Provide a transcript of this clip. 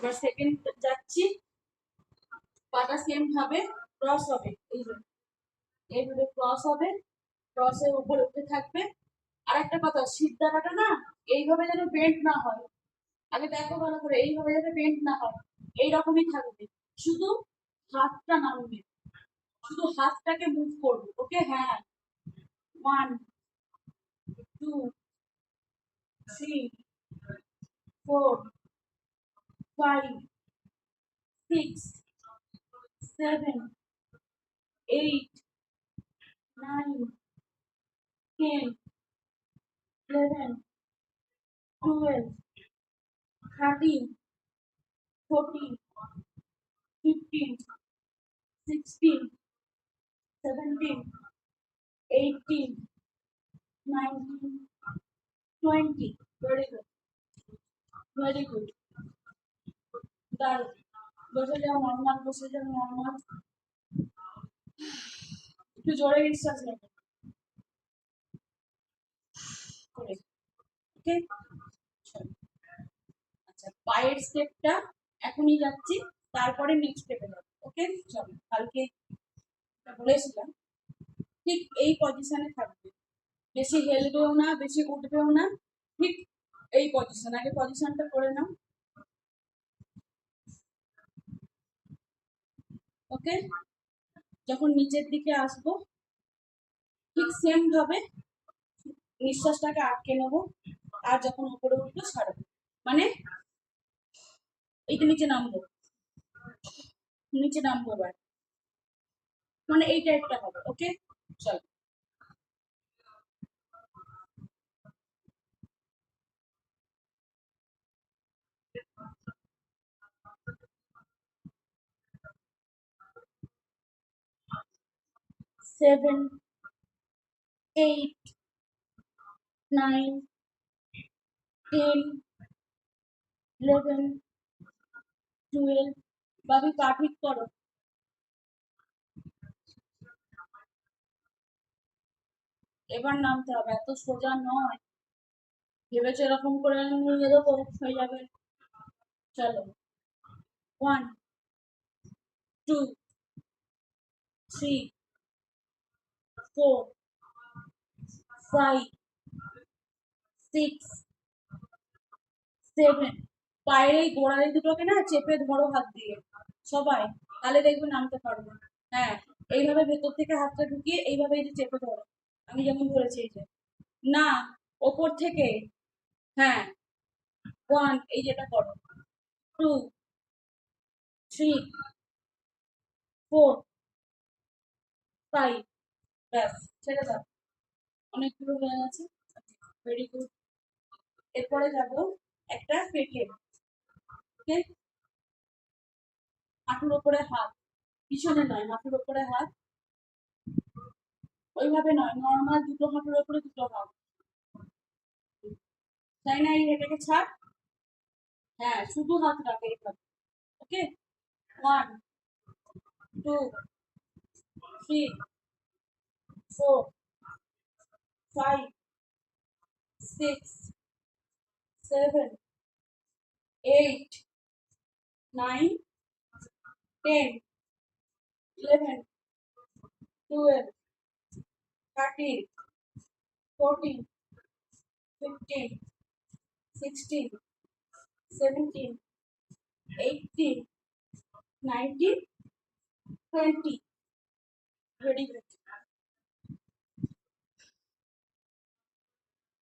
এবার সেকেন্ড যাচ্ছি, পাটা সেম ভাবে ক্রস হবে, এইভাবে ক্রস হবে, ক্রসের উপর উঠে থাকবে। আর একটা কথা, সিদ্ধা পাটা না এইভাবে যেন বেন্ড না হয়, আগে দেখো ভালো করে, এইভাবে যাতে বেন্ড না হয়, এইরকমই থাকবে, শুধু হাতটা নামবে, শুধু হাতটাকে মুভ করবে। ওকে, হ্যাঁ, 1 2 3 4 5 6 7 8 9 10 11 12 13 14 15 16 17 18 19 20 very good, very good, দাঁড়ো, বসে যাও নর্মাল, বসে যাও নর্মাল, একটু জোরে নিঃশ্বাস নেবে করে। ওকে, আচ্ছা, পায়ের স্টেপটা এখনই যাচ্ছি, তারপরে নেক্সট স্টেপে যাবো। ওকে, চলো, কালকে বলেছিলাম ঠিক এই পজিশনে থাকবে, বেশি হেলবেও না, বেশি উঠবেও না, ঠিক এই পজিশন। আগে পজিশনটা করে নাও। ওকে, যখন নিচের দিকে আসবো ঠিক সেম ভাবে নিঃশ্বাসটাকে আটকে নেবো, আর যখন উপরে উঠবো ছাড়বো, মানে এইটা নিচে নামবো, নিচে নামবো এবার, মানে এই টাইপটা হবে। ওকে, চলো। সেভেন, 8, 9, 10, 11, 12, বাবু পা ঠিক করো, এবার নামতে হবে, এত সোজা নয়, ভেবেছো এরকম করে নিয়ে দেবো হয়ে যাবে। চলো, 1 2 3 4 5 6 7, পায়ের এই গোড়ালি দুটোকে না চেপে ধরো হাত দিয়ে সবাই, তাহলে দেখবে নামতে পারবে। হ্যাঁ, এইভাবে ভেতর থেকে হাতটা ঢুকিয়ে এইভাবে এই যে চেপে ধরো, আমি যেমন ধরেছি, এই যে, না, ওপর থেকে, হ্যাঁ, 1, এই যেটা করো, 2 3 4 5, ব্যাস, ছেড়ে দাও, অনেকগুলো হয়ে গেছে, ভেরি গুড। এরপরে যাবো একটা পেটে, ওকে, হাঁটুর ওপরে হাত, পিছনে নয়, হাঁটুর ওপরে হাত, ওইভাবে নয়, নর্মাল দুটো হাঁটুর ওপরে দুটো হাত, তাই না, এই এটাকে ছাড়, হ্যাঁ, শুধু হাত রাখে এইভাবে। ওকে, 1 2 3 4 5 6 7 8 9 10 11 12 13 14 15 16 17 18 19 20, very good.